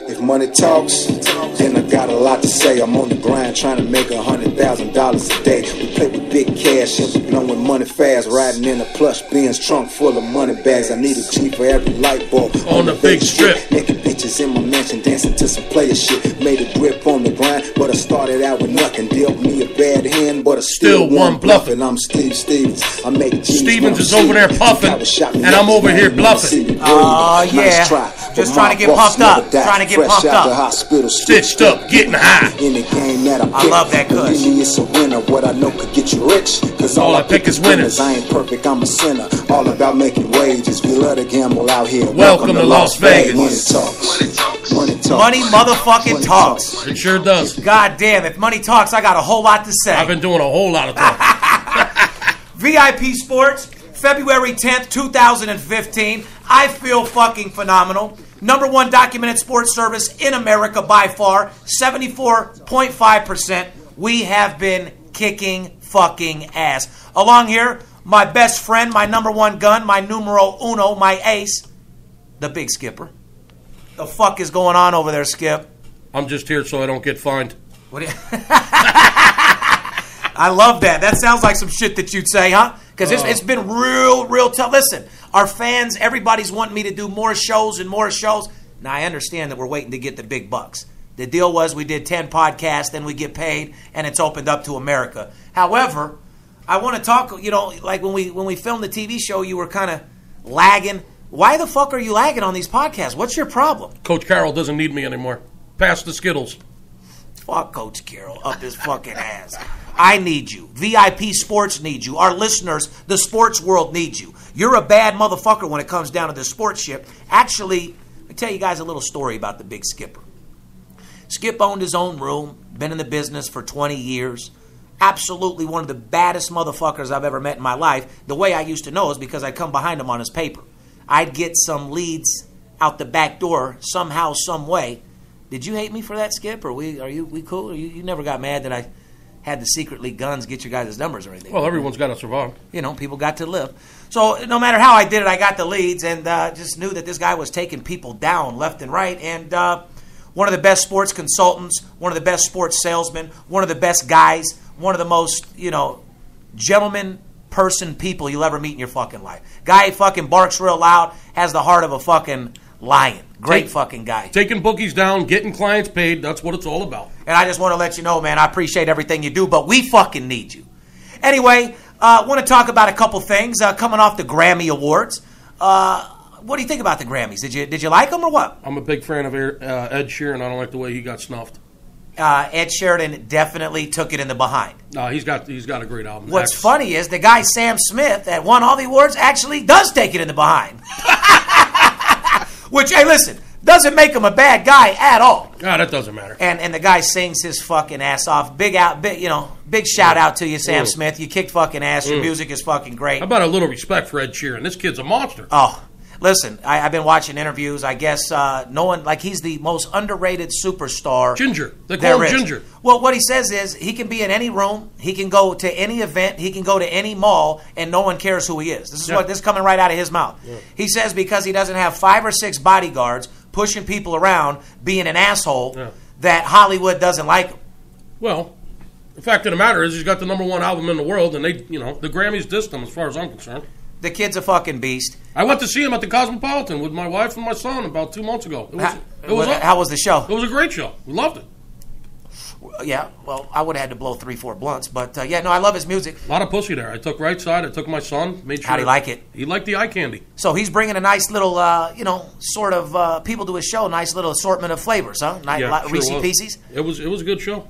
If money talks, then I got a lot to say. I'm on the grind trying to make $100,000 a day. We play with big cash and we blowing money fast. Riding in a plush Benz trunk full of money bags. I need a G for every light bulb on the big strip. Naked bitches in my mansion dancing to some player shit. Made a grip on the grind, but I started out with nothing. Dealt me a bad hand, but I still won bluffing. I'm Steve Stevens. I make G's. Stevens is over there puffing, and I'm over here bluffing. Oh yeah, just trying to get pumped up. Trying to get pumped up. Stitched up, getting high. In the game that I love that kush. It's a winner. What I know could get you rich. Cause all I pick is winners. I ain't perfect, I'm a sinner. All about making wages. We love to gamble out here. Welcome to Las Vegas. Money talks. Money talks. Money motherfucking talks. It sure does. God damn, if money talks, I got a whole lot to say. I've been doing a whole lot of talking. VIP Sports, February 10th, 2015. I feel fucking phenomenal. #1 documented sports service in America by far. 74.5%. We have been kicking fucking ass. Along here, my best friend, my #1 gun, my numero uno, my ace, the Big Skipper. The fuck is going on over there, Skip? I'm just here so I don't get fined. What do you... I love that. That sounds like some shit that you'd say, huh? Because it's been real tough. Listen, our fans, everybody's wanting me to do more shows and more shows. Now, I understand that we're waiting to get the big bucks. The deal was we did 10 podcasts, then we get paid, and it's opened up to America. However, I want to talk, like when we filmed the TV show, you were kind of lagging. Why the fuck are you lagging on these podcasts? What's your problem? Coach Carroll doesn't need me anymore. Pass the Skittles. Fuck Coach Carroll up his fucking ass. I need you. VIP Sports needs you. Our listeners, the sports world needs you. You're a bad motherfucker when it comes down to the sports ship. Actually, let me tell you guys a little story about the Big Skipper. Skip owned his own room, been in the business for 20 years. Absolutely one of the baddest motherfuckers I've ever met in my life. The way I used to know is because I'd come behind him on his paper. I'd get some leads out the back door somehow, some way. Did you hate me for that, Skip? Or we cool? Or you never got mad that I had to secretly guns get your guys' numbers or anything? Well, everyone's got to survive. People got to live. So no matter how I did it, I got the leads and just knew that this guy was taking people down left and right. And one of the best sports consultants, one of the best sports salesmen, one of the best guys, one of the most, gentleman person people you'll ever meet in your fucking life. Guy fucking barks real loud, has the heart of a fucking lion. Great fucking guy. Taking bookies down, getting clients paid, that's what it's all about. And I just want to let you know, man, I appreciate everything you do, but we fucking need you. Anyway, want to talk about a couple things coming off the Grammy Awards. What do you think about the Grammys? Did you like them or what? I'm a big fan of Ed Sheeran. I don't like the way he got snuffed. Ed Sheeran definitely took it in the behind. No, he's got a great album. What's funny is the guy Sam Smith that won all the awards actually does take it in the behind. Which, hey, listen, doesn't make him a bad guy at all. No, that doesn't matter. And the guy sings his fucking ass off. Big shout out to you, Sam Smith. You kicked fucking ass. Your music is fucking great. How about a little respect for Ed Sheeran? This kid's a monster. Oh. Listen, I've been watching interviews. I guess no one, he's the most underrated superstar. Ginger. They call him Ginger. Well, what he says is he can be in any room, he can go to any event, he can go to any mall, and no one cares who he is. This is coming right out of his mouth. Yeah. He says because he doesn't have 5 or 6 bodyguards pushing people around, being an asshole, that Hollywood doesn't like him. Well, the fact of the matter is he's got the #1 album in the world, and the Grammys dissed him as far as I'm concerned. The kid's a fucking beast. I went to see him at the Cosmopolitan with my wife and my son about 2 months ago. How was the show? It was a great show. We loved it. Yeah, well, I would have had to blow 3-4 blunts, but I love his music. A lot of pussy there. I took right side. I took my son. Made sure. How'd he like it? He liked the eye candy. So he's bringing a nice little, sort of people to his show. Nice little assortment of flavors, huh? Reese Pieces. It was a good show.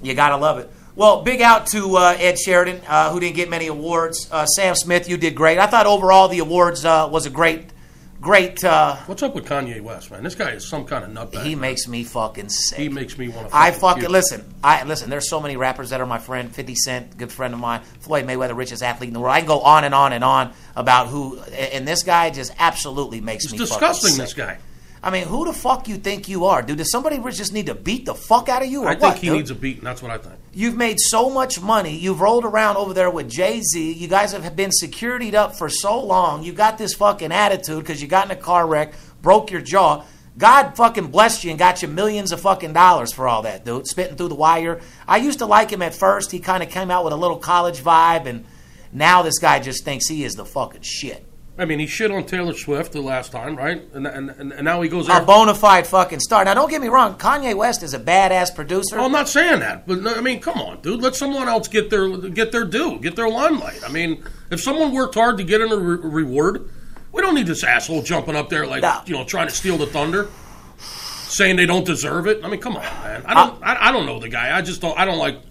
You gotta love it. Well, big out to Ed Sheeran, who didn't get many awards. Sam Smith, you did great. I thought overall the awards was a great. What's up with Kanye West, man? This guy is some kind of nutbag. He makes me fucking sick. He makes me want to. Listen. There's so many rappers that are my friend. 50 Cent, good friend of mine. Floyd Mayweather, richest athlete in the world. I can go on and on and on about who. And this guy just absolutely makes me. It's disgusting. Fucking sick. This guy. I mean, who the fuck you think you are, dude? Does somebody just need to beat the fuck out of you? Or I think he needs a beat, and that's what I think. You've made so much money. You've rolled around over there with Jay-Z. You guys have been securityed up for so long. You got this fucking attitude because you got in a car wreck, broke your jaw. God fucking blessed you and got you millions of fucking dollars for all that, dude. Spitting through the wire. I used to like him at first. He kind of came out with a little college vibe, and now this guy just thinks he is the fucking shit. I mean, he shit on Taylor Swift the last time, right? And now he goes a bona fide fucking star. Now, don't get me wrong. Kanye West is a badass producer. Well, I'm not saying that, but I mean, come on, dude. Let someone else get their due, get their limelight. I mean, if someone worked hard to get in a reward, we don't need this asshole jumping up there like trying to steal the thunder, saying they don't deserve it. I mean, come on, man. I don't know the guy. I don't like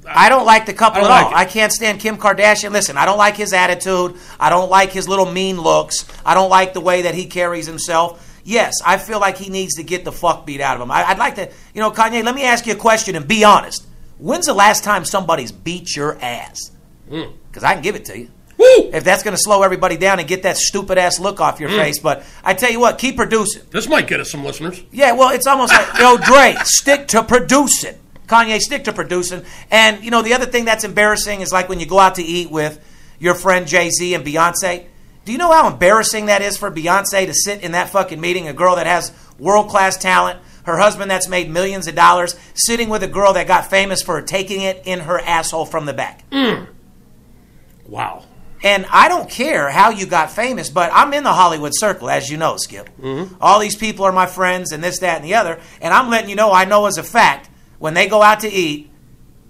the couple at all. I can't stand Kim Kardashian. Listen, I don't like his attitude. I don't like his little mean looks. I don't like the way that he carries himself. Yes, I feel like he needs to get the fuck beat out of him. I'd like to, Kanye, let me ask you a question and be honest. When's the last time somebody's beat your ass? Because I can give it to you. Woo! If that's going to slow everybody down and get that stupid-ass look off your face. But I tell you what, keep producing. This might get us some listeners. Yeah, well, it's almost like, Dre, stick to producing. Kanye, stick to producing. And, the other thing that's embarrassing is like when you go out to eat with your friend Jay-Z and Beyonce. Do you know how embarrassing that is for Beyonce to sit in that fucking meeting, a girl that has world-class talent, her husband that's made millions of dollars, sitting with a girl that got famous for taking it in her asshole from the back? Wow. And I don't care how you got famous, but I'm in the Hollywood circle, as you know, Skip. All these people are my friends and this, that, and the other. And I'm letting you know, I know as a fact, when they go out to eat,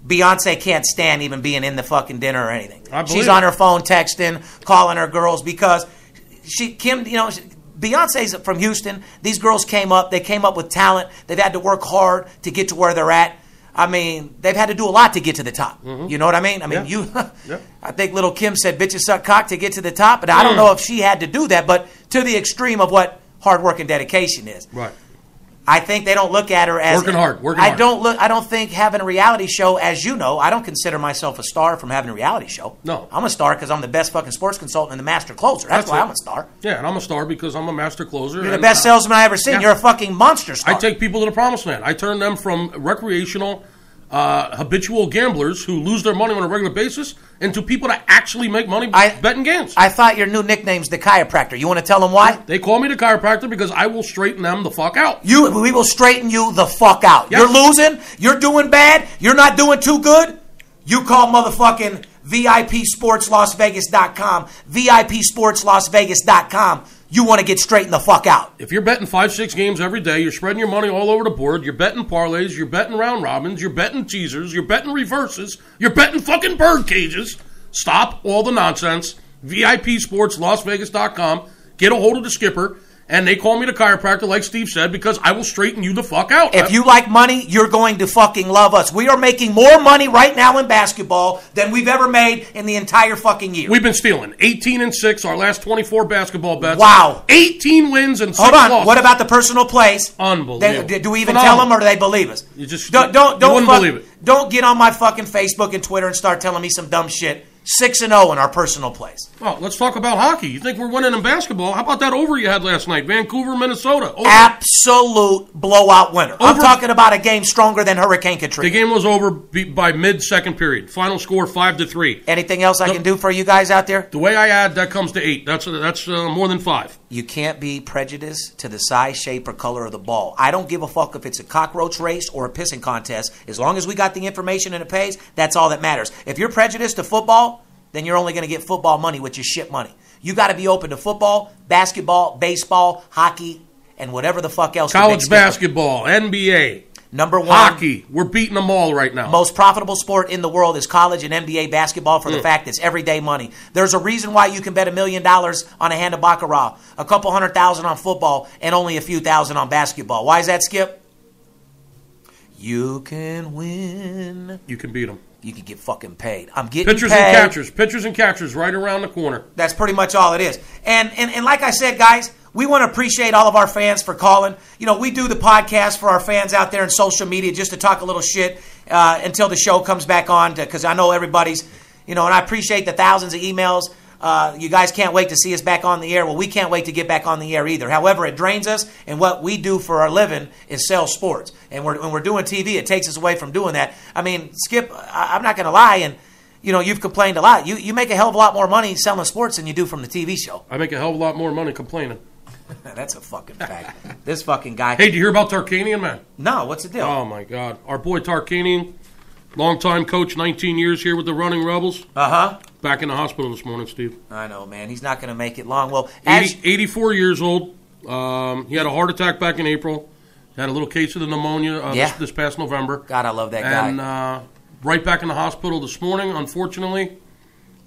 Beyonce can't stand even being in the fucking dinner or anything. She's on her phone texting, calling her girls because Beyonce's from Houston. These girls came up. They came up with talent. They've had to work hard to get to where they're at. I mean, they've had to do a lot to get to the top. You know what I mean? I mean, I think little Kim said bitches suck cock to get to the top, but I don't know if she had to do that, but to the extreme of what hard work and dedication is. Right. I think they don't look at her as working hard. I don't think having a reality show, as you know, I don't consider myself a star from having a reality show. No. I'm a star because I'm the best fucking sports consultant and the master closer. That's why I'm a star. Yeah, and I'm a star because I'm a master closer. You're the best salesman I ever seen. Yeah. You're a fucking monster star. I take people to the promised land. I turn them from recreational habitual gamblers who lose their money on a regular basis into people that actually make money betting games. I thought your new nickname's the chiropractor. You want to tell them why? They call me the chiropractor because I will straighten them the fuck out. We will straighten you the fuck out. Yes. You're losing. You're doing bad. You're not doing too good. You call motherfucking VIPSportsLasVegas.com. VIPSportsLasVegas.com. You want to get straightened the fuck out. If you're betting 5-6 games every day, you're spreading your money all over the board, you're betting parlays, you're betting round robins, you're betting teasers, you're betting reverses, you're betting fucking bird cages. Stop all the nonsense. VIPSportsLasVegas.com. Get a hold of the skipper. And they call me the chiropractor, like Steve said, because I will straighten you the fuck out. If you like money, you're going to fucking love us. We are making more money right now in basketball than we've ever made in the entire fucking year. We've been stealing 18-6, our last 24 basketball bets. Wow. 18 wins and 6 losses. Hold on. What about the personal plays? Unbelievable. Do we even tell them or do they believe us? You just don't believe it. Don't get on my fucking Facebook and Twitter and start telling me some dumb shit. 6-0 in our personal plays. Well, let's talk about hockey. You think we're winning in basketball? How about that over you had last night? Vancouver, Minnesota. Over. Absolute blowout winner. I'm talking about a game stronger than Hurricane Katrina. The game was over by mid-second period. Final score 5-3. Anything else I can do for you guys out there? The way I add, that comes to 8. That's more than 5. You can't be prejudiced to the size, shape, or color of the ball. I don't give a fuck if it's a cockroach race or a pissing contest. As long as we got the information and it pays, that's all that matters. If you're prejudiced to football, then you're only going to get football money, which is shit money. You got to be open to football, basketball, baseball, hockey, and whatever the fuck else. College basketball, NBA. Number one. Hockey. We're beating them all right now. Most profitable sport in the world is college and NBA basketball for the fact it's everyday money. There's a reason why you can bet $1 million on a hand of baccarat, a couple $100,000 on football, and only a few thousand on basketball. Why is that, Skip? You can win. You can beat them. You can get fucking paid. I'm getting pitchers paid. Pitchers and catchers right around the corner. That's pretty much all it is. And like I said, guys, we want to appreciate all of our fans for calling. You know, we do the podcast for our fans out there in social media just to talk a little shit until the show comes back on, because I know everybody's, and I appreciate the thousands of emails. You guys can't wait to see us back on the air. Well, we can't wait to get back on the air either. However, it drains us, and what we do for our living is sell sports. And when we're doing TV, it takes us away from doing that. I mean, Skip, I'm not going to lie, and you've complained a lot. You make a hell of a lot more money selling sports than you do from the TV show. I make a hell of a lot more money complaining. That's a fucking fact. This fucking guy. Hey, did you hear about Tarkanian, man? No, what's the deal? Oh, my God. Our boy Tarkanian, longtime coach, 19 years here with the Running Rebels. Uh-huh. Back in the hospital this morning, Steve. I know, man. He's not going to make it long. Well, 84 years old. He had a heart attack back in April. Had a little case of the pneumonia this past November. God, I love that guy. And right back in the hospital this morning, unfortunately.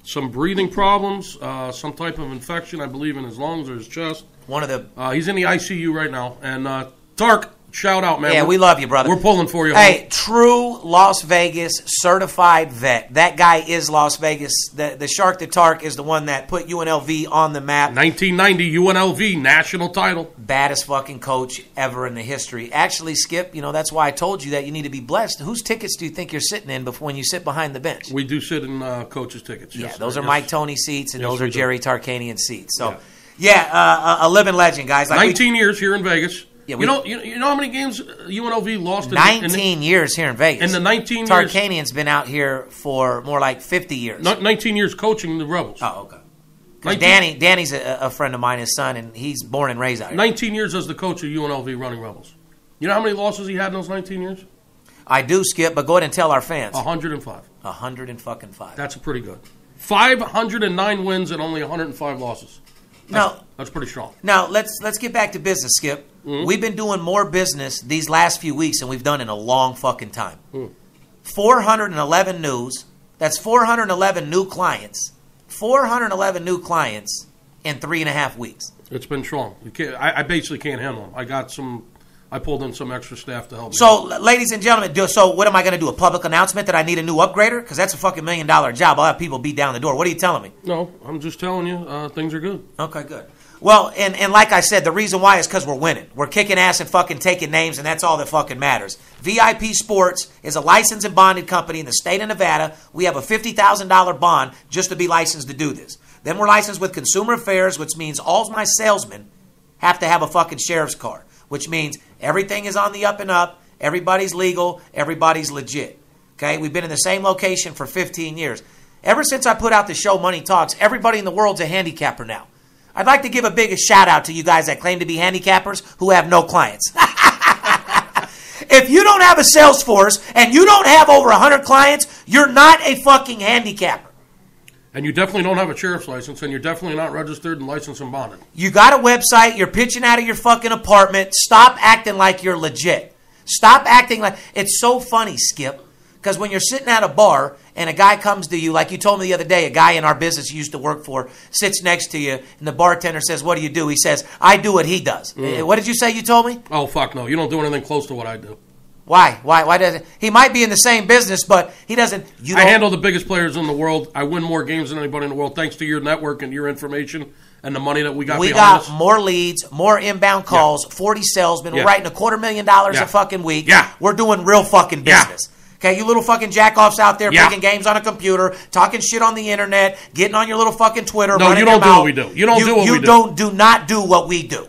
Some breathing problems, some type of infection, I believe, in his lungs or his chest. He's in the ICU right now. And Tark, shout out, man. Yeah, we love you, brother. We're pulling for you. Hey, true Las Vegas certified vet. That guy is Las Vegas. The Shark the Tark is the one that put UNLV on the map. 1990 UNLV national title. Baddest fucking coach ever in the history. Actually, Skip, that's why I told you that you need to be blessed. Whose tickets do you think you're sitting in when you sit behind the bench? We do sit in coaches' tickets. Yeah, those are Mike Tony seats, and those are Jerry Tarkanian seats. So, a living legend, guys. 19 years here in Vegas. Yeah, you know how many games UNLV lost? 19 years here in Vegas. In the 19 years, Tarkanian's been out here for more like 50 years. 19 years coaching the Rebels. Oh, okay. Because Danny's a friend of mine, his son, and he's born and raised out here. 19 years as the coach of UNLV Running Rebels. You know how many losses he had in those 19 years? I do, Skip, but go ahead and tell our fans. 105. 105. That's pretty good. 509 wins and only 105 losses. That's pretty strong. Now, let's get back to business, Skip. Mm-hmm. We've been doing more business these last few weeks than we've done in a long fucking time. 411 news. That's 411 new clients. 411 new clients in 3.5 weeks. It's been strong. I basically can't handle them. I pulled in some extra staff to help me. So, ladies and gentlemen, what am I going to do? A public announcement that I need a new upgrader? Because that's a fucking $1 million job. I'll have people beat down the door. What are you telling me? No, I'm just telling you things are good. Okay, good. Well, and like I said, the reason why is because we're winning. We're kicking ass and fucking taking names, and that's all that fucking matters. VIP Sports is a licensed and bonded company in the state of Nevada. We have a $50,000 bond just to be licensed to do this. Then we're licensed with Consumer Affairs, which means all my salesmen have to have a fucking sheriff's card, which means everything is on the up and up, everybody's legal, everybody's legit. Okay? We've been in the same location for 15 years. Ever since I put out the show Money Talks, everybody in the world's a handicapper now. I'd like to give a big shout out to you guys that claim to be handicappers who have no clients. If you don't have a sales force and you don't have over 100 clients, you're not a fucking handicapper. And you definitely don't have a sheriff's license, and you're definitely not registered and licensed and bonded. You got a website, you're pitching out of your fucking apartment. Stop acting like you're legit. Stop acting like... It's so funny, Skip, because when you're sitting at a bar and a guy comes to you, like you told me the other day, a guy in our business you used to work for sits next to you, and the bartender says, "What do you do?" He says, "I do what he does." What did you say you told me? Oh, fuck no. You don't do anything close to what I do. Why? Why doesn't he? Might be in the same business, but he doesn't. I handle the biggest players in the world. I win more games than anybody in the world, thanks to your network and your information and the money that we got. We got more leads, more inbound calls, 40 salesmen. We're writing $250,000 a fucking week. Yeah, we're doing real fucking business. Okay, you little fucking jack-offs out there picking games on a computer, talking shit on the internet, getting on your little fucking Twitter. No, you don't do what we do. You don't do what we do. You do not do what we do.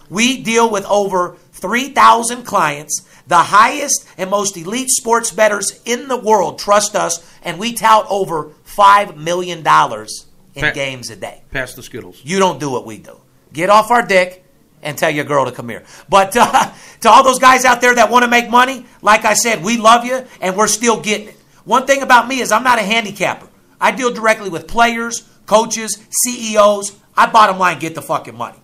We deal with over 3,000 clients. The highest and most elite sports bettors in the world trust us, and we tout over $5 million in games a day. Pass the Skittles. You don't do what we do. Get off our dick and tell your girl to come here. But to all those guys out there that want to make money, like I said, we love you, and we're still getting it. One thing about me is I'm not a handicapper. I deal directly with players, coaches, CEOs. I bottom line get the fucking money.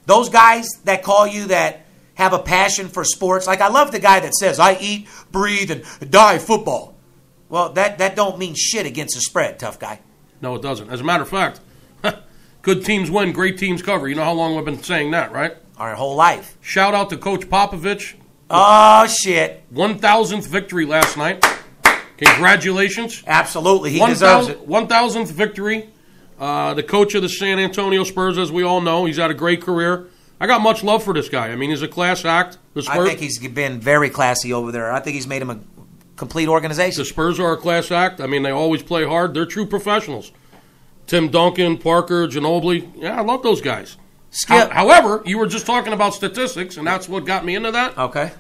Those guys that call you that have a passion for sports. Like, I love the guy that says, "I eat, breathe, and die football." Well, that don't mean shit against the spread, tough guy. No, it doesn't. As a matter of fact, good teams win, great teams cover. You know how long we've been saying that, right? Our whole life. Shout out to Coach Popovich. Oh, shit. 1,000th victory last night. Congratulations. Absolutely. He deserves it. 1,000th victory. The coach of the San Antonio Spurs, as we all know. He's had a great career. I got much love for this guy. I mean, he's a class act. I think he's been very classy over there. I think he's made him a complete organization. The Spurs are a class act. I mean, they always play hard. They're true professionals. Tim Duncan, Parker, Ginobili. Yeah, I love those guys. Skip. However, you were just talking about statistics, and that's what got me into that. Okay.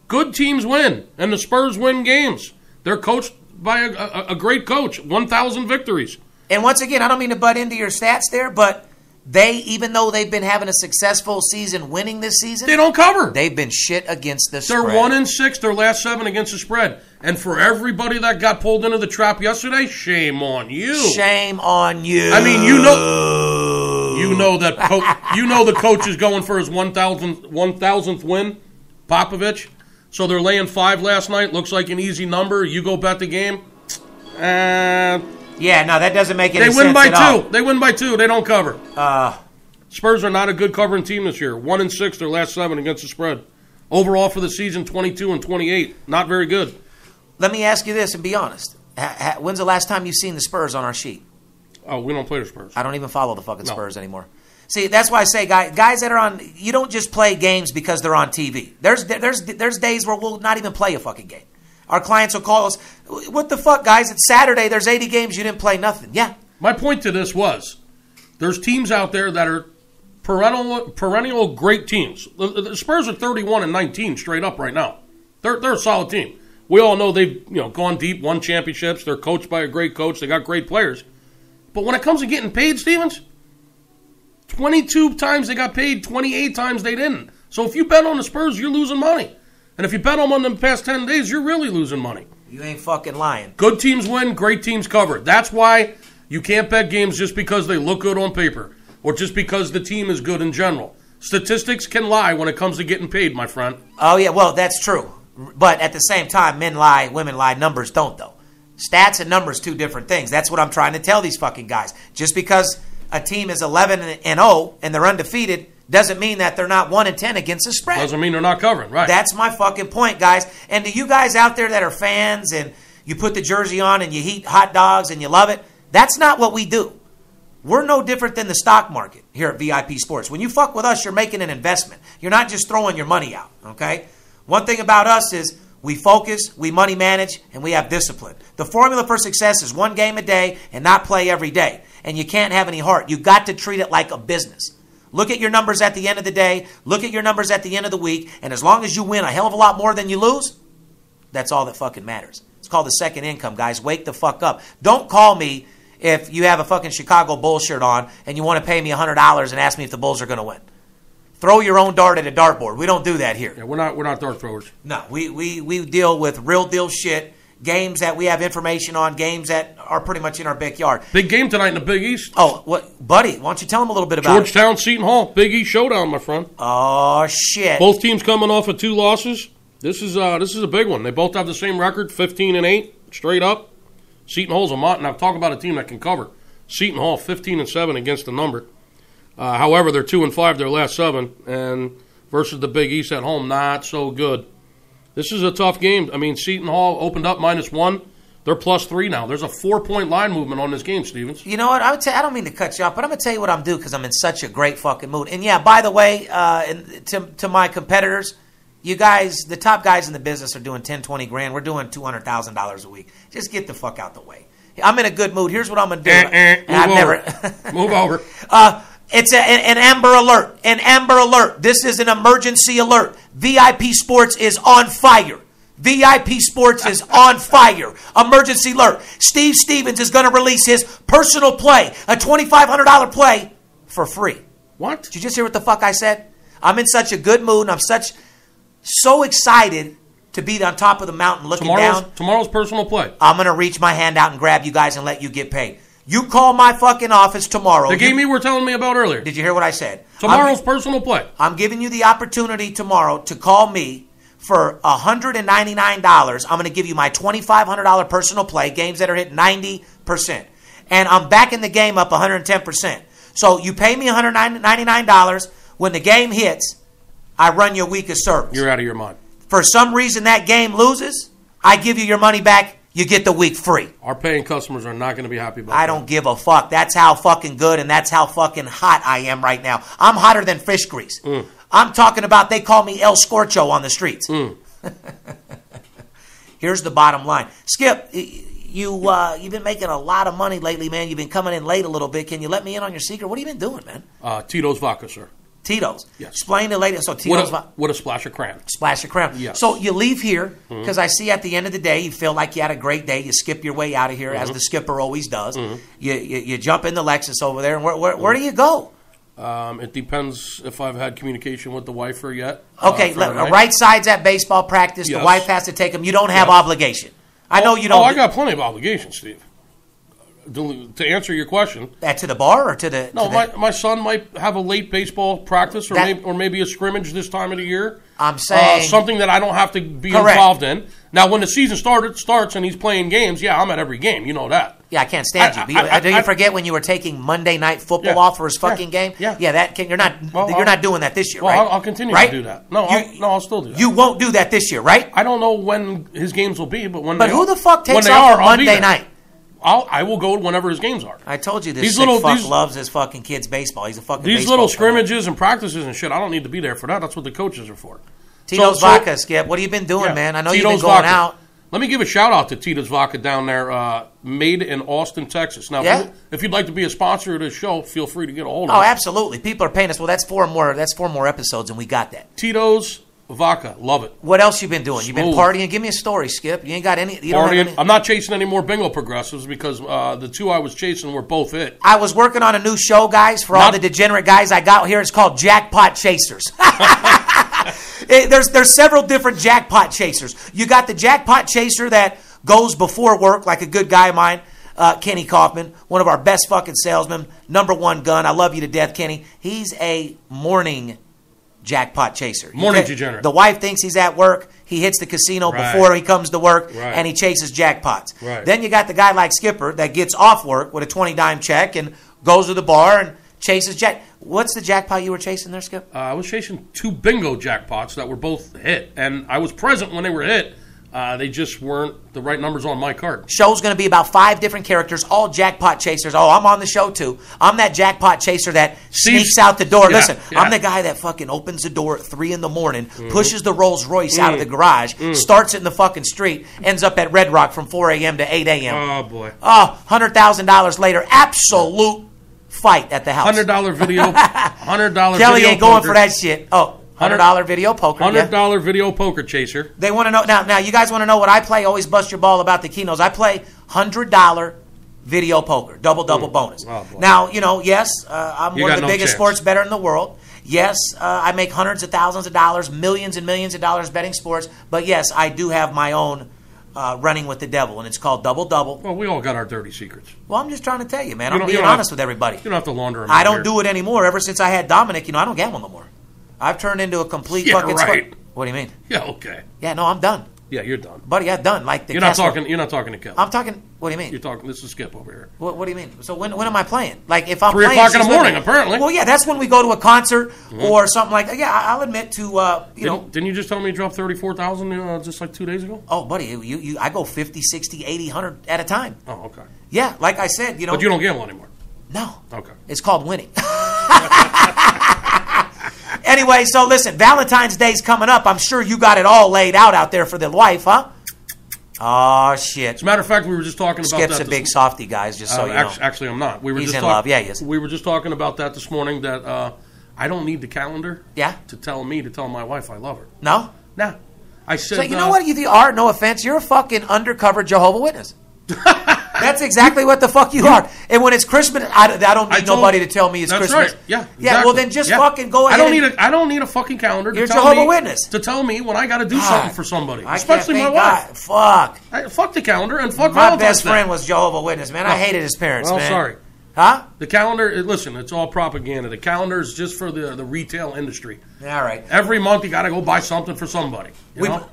Good teams win, and the Spurs win games. They're coached by a great coach. 1,000 victories. And once again, I don't mean to butt into your stats there, but even though they've been having a successful season winning this season, they don't cover. They've been shit against the spread. They're 1-6, their last 7 against the spread. And for everybody that got pulled into the trap yesterday, shame on you. Shame on you. I mean, you know the coach is going for his 1,000th win, Popovich. So they're laying 5 last night. Looks like an easy number. You go bet the game. Yeah, no, that doesn't make any sense. They win by 2. All. They win by 2. They don't cover. Spurs are not a good covering team this year. 1-6, their last 7 against the spread. Overall for the season, 22-28. Not very good. Let me ask you this and be honest. When's the last time you've seen the Spurs on our sheet? Oh, we don't play the Spurs. I don't even follow the fucking Spurs anymore. See, that's why I say guys that are on, you don't just play games because they're on TV. There's days where we'll not even play a fucking game. Our clients will call us, what the fuck, guys? It's Saturday. There's 80 games. You didn't play nothing. Yeah. My point to this was there's teams out there that are perennial great teams. The Spurs are 31-19 straight up right now. They're a solid team. We all know they've gone deep, won championships. They're coached by a great coach. They got great players. But when it comes to getting paid, Stevens, 22 times they got paid, 28 times they didn't. So if you bet on the Spurs, you're losing money. And if you bet on them in the past 10 days, you're really losing money. You ain't fucking lying. Good teams win, great teams cover. That's why you can't bet games just because they look good on paper or just because the team is good in general. Statistics can lie when it comes to getting paid, my friend. Oh, yeah, well, that's true. But at the same time, men lie, women lie, numbers don't, though. Stats and numbers, 2 different things. That's what I'm trying to tell these fucking guys. Just because a team is 11-0 and they're undefeated doesn't mean that they're not 1-10 against the spread. Doesn't mean they're not covering, right? That's my fucking point, guys. And to you guys out there that are fans and you put the jersey on and you eat hot dogs and you love it, that's not what we do. We're no different than the stock market here at VIP Sports. When you fuck with us, you're making an investment. You're not just throwing your money out, okay? One thing about us is we focus, we money manage, and we have discipline. The formula for success is 1 game a day and not play every day. And you can't have any heart. You've got to treat it like a business. Look at your numbers at the end of the day. Look at your numbers at the end of the week. And as long as you win a hell of a lot more than you lose, that's all that fucking matters. It's called the second income, guys. Wake the fuck up. Don't call me if you have a fucking Chicago Bulls shirt on and you want to pay me $100 and ask me if the Bulls are going to win. Throw your own dart at a dartboard. We don't do that here. Yeah, we're not dart throwers. No, we deal with real deal shit. Games that we have information on, games that are pretty much in our backyard. Big game tonight in the Big East. Oh, what, buddy? Why don't you tell them a little bit about Georgetown, Seton Hall, Big East showdown, my friend. Oh shit! Both teams coming off of 2 losses. This is a big one. They both have the same record, 15-8, straight up. Seton Hall's a mott, and I've talked about a team that can cover. Seton Hall, 15-7 against the number. However, they're 2-5 their last 7, and versus the Big East at home, not so good. This is a tough game. I mean, Seton Hall opened up -1. They're +3 now. There's a 4-point line movement on this game, Stevens. You know what? I don't mean to cut you off, but I'm going to tell you what I'm doing because I'm in such a great fucking mood. And yeah, by the way, to my competitors, you guys, the top guys in the business are doing 10, 20 grand. We're doing $200,000 a week. Just get the fuck out the way. I'm in a good mood. Here's what I'm going to do. Move over. It's an Amber Alert. An Amber Alert. This is an emergency alert. VIP Sports is on fire. VIP Sports is on fire. Emergency alert. Steve Stevens is going to release his personal play, a $2,500 play, for free. What? Did you just hear what the fuck I said? I'm in such a good mood, and I'm so excited to be on top of the mountain looking down. Tomorrow's personal play. I'm going to reach my hand out and grab you guys and let you get paid. You call my fucking office tomorrow. The game you were telling me about earlier. Did you hear what I said? Tomorrow's personal play. I'm giving you the opportunity tomorrow to call me for $199. I'm going to give you my $2,500 personal play, games that are hit 90%. And I'm backing the game up 110%. So you pay me $199. When the game hits, I run your week of service. You're out of your mind. For some reason that game loses, I give you your money back. You get the week free. Our paying customers are not going to be happy about that. I don't give a fuck. That's how fucking good and that's how fucking hot I am right now. I'm hotter than fish grease. I'm talking about they call me El Scorcho on the streets. Here's the bottom line. Skip, you've been making a lot of money lately, man. You've been coming in late a little bit. Can you let me in on your secret? What have you been doing, man? Tito's vodka, sir. Tito's. Yes. Explain it later. So Tito's with a splash of crayon. Splash of crayon. Yes. So you leave here because I see at the end of the day you feel like you had a great day. You skip your way out of here as the skipper always does. You jump in the Lexus over there. And where do you go? It depends if I've had communication with the wife or yet. Okay, right side's at baseball practice. Yes. The wife has to take him. You don't have obligation. I know you don't. I got plenty of obligations, Steve. To answer your question. To the bar or to the... No, my son might have a late baseball practice or maybe a scrimmage this time of the year. I'm saying... something that I don't have to be involved in. Now, when the season starts and he's playing games, I'm at every game. You know that. Yeah, I can't stand you. Do you forget when you were taking Monday Night Football off for his fucking game? Yeah. You're not doing that this year, right? I'll continue to do that. No, I'll still do that. You won't do that this year, right? I don't know when his games will be, but when But who the fuck takes off on Monday night? I will go whenever his games are. I told you this fuck loves his fucking kids' baseball. He's a fucking These little scrimmages and practices and shit, I don't need to be there for that. That's what the coaches are for. Tito's Vodka, Skip. What have you been doing, man? I know you've been going out. Let me give a shout out to Tito's Vodka down there, made in Austin, Texas. Now, if you'd like to be a sponsor of this show, feel free to get a hold of us. Oh, absolutely. People are paying us. Well, that's four more episodes, and we got that. Tito's Vodka, love it. What else you been doing? You've been partying. Give me a story, Skip. You ain't got any. Partying. I'm not chasing any more bingo progressives because the two I was chasing were both it. I was working on a new show, guys, for all the degenerate guys I got here. It's called Jackpot Chasers. There's several different Jackpot Chasers. You got the Jackpot Chaser that goes before work, like a good guy of mine, Kenny Kaufman, one of our best fucking salesmen, #1 gun. I love you to death, Kenny. He's a morning Jackpot Chaser. Morning degenerate. The wife thinks he's at work. He hits the casino before he comes to work, and he chases jackpots. Right. Then you got the guy like Skipper that gets off work with a 20-dime check and goes to the bar and chases What's the jackpot you were chasing there, Skip? I was chasing 2 bingo jackpots that were both hit, and I was present when they were hit. They just weren't the right numbers on my card. Show's going to be about 5 different characters, all Jackpot Chasers. Oh, I'm on the show, too. I'm that Jackpot Chaser that sneaks out the door. Listen, I'm the guy that fucking opens the door at 3 in the morning, pushes the Rolls Royce out of the garage, starts it in the fucking street, ends up at Red Rock from 4 a.m. to 8 a.m. Oh, boy. Oh, $100,000 later, absolute fight at the house. $100 video. $100 Kelly video ain't going poker. for that shit. Oh. $100 video poker. $100 video poker chaser. They want to know now. You guys want to know what I play? Always bust your ball about the keynotes. I play $100 video poker, double bonus. Oh, now yes, I'm one of the biggest sports bettor in the world. Yes, I make hundreds of thousands of dollars, millions and millions of dollars betting sports. But yes, I do have my own running with the devil, and it's called double. Well, we all got our dirty secrets. Well, I'm just trying to tell you, man. I'm being honest with everybody. You don't have to launder them. I don't do it anymore. Ever since I had Dominic, I don't gamble no more. I've turned into a complete fucking right. What do you mean? Yeah, okay. Yeah, no, I'm done. Yeah, you're done. Buddy, I'm done. Like you're not talking to Kelly. I'm talking. What do you mean? You're talking. This is Skip over here. What do you mean? So when am I playing? Like if I'm 3 playing, o'clock in the morning, apparently. Well, yeah, that's when we go to a concert or something like that. Yeah, I'll admit to Didn't you just tell me you dropped 34,000 just like 2 days ago? Oh, buddy, I go 50, 60, 80, 100 at a time. Oh, okay. Yeah, like I said, But you don't gamble anymore. No. Okay. It's called winning. Anyway, so listen, Valentine's Day's coming up. I'm sure you got it all laid out there for the wife, huh? Oh, shit. As a matter of fact, we were just talking about Skip's that. a big softy, guys, just so you know. Actually, I'm not. He's in love. Yeah, he is. We were just talking about that this morning, that I don't need the calendar to tell my wife I love her. No? Nah. I said... So you know what you are? No offense. You're a fucking undercover Jehovah's Witness. That's exactly what the fuck you are. And when it's Christmas, I don't need nobody to tell me it's Christmas. Right. Yeah. Exactly. Yeah. Well, then just fucking go ahead. I don't need a fucking calendar. You're Jehovah's Witness to tell me when I got to do something for somebody, especially my wife. Fuck. Fuck the calendar and fuck my best friend was Jehovah's Witness, man. I hated his parents. Well, man. Sorry. Huh? The calendar, listen, it's all propaganda. The calendar is just for the retail industry. All right. Every month you got to go buy something for somebody.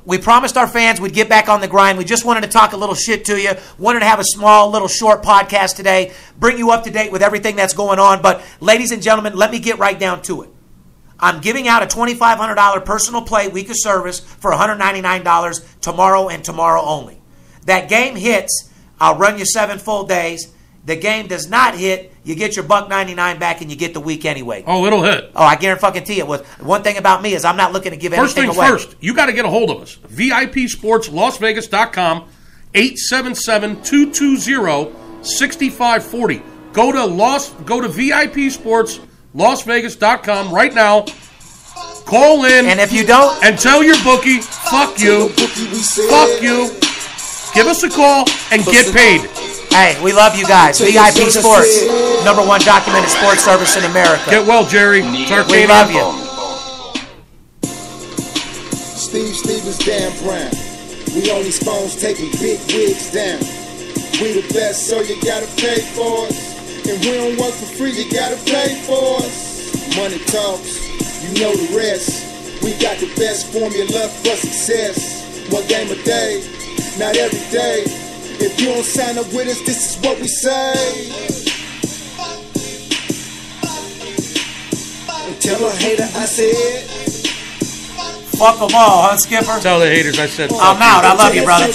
We promised our fans we'd get back on the grind. We just wanted to talk a little shit to you. Wanted to have a small, little short podcast today. Bring you up to date with everything that's going on. But, ladies and gentlemen, let me get right down to it. I'm giving out a $2,500 personal play week of service for $199 tomorrow and tomorrow only. That game hits, I'll run you 7 full days. The game does not hit, you get your $1.99 back and you get the week anyway. Oh, it'll hit. Oh, I guarantee it was. One thing about me is I'm not looking to give anything away. First things first, you got to get a hold of us. VIPSportsLasVegas.com, 877-220-6540. Go to VIPSportsLasVegas.com right now. Call in. And if you don't, and tell your bookie, fuck you. Fuck you. Give us a call and get paid. Hey, we love you guys. VIP Sports, #1 documented sports service in America. Get well, Jerry. Tarkanian. We love you. Steve is Dan Brown. We on these phones taking big wigs down. We the best, so you gotta pay for us. And we don't work for free, you gotta pay for us. Money talks, you know the rest. We got the best formula for success. One game a day, not every day. If you don't sign up with us, this is what we say. And tell a hater I said. Fuck them all, huh, Skipper? Tell the haters I said. I'm out. I love you, brother.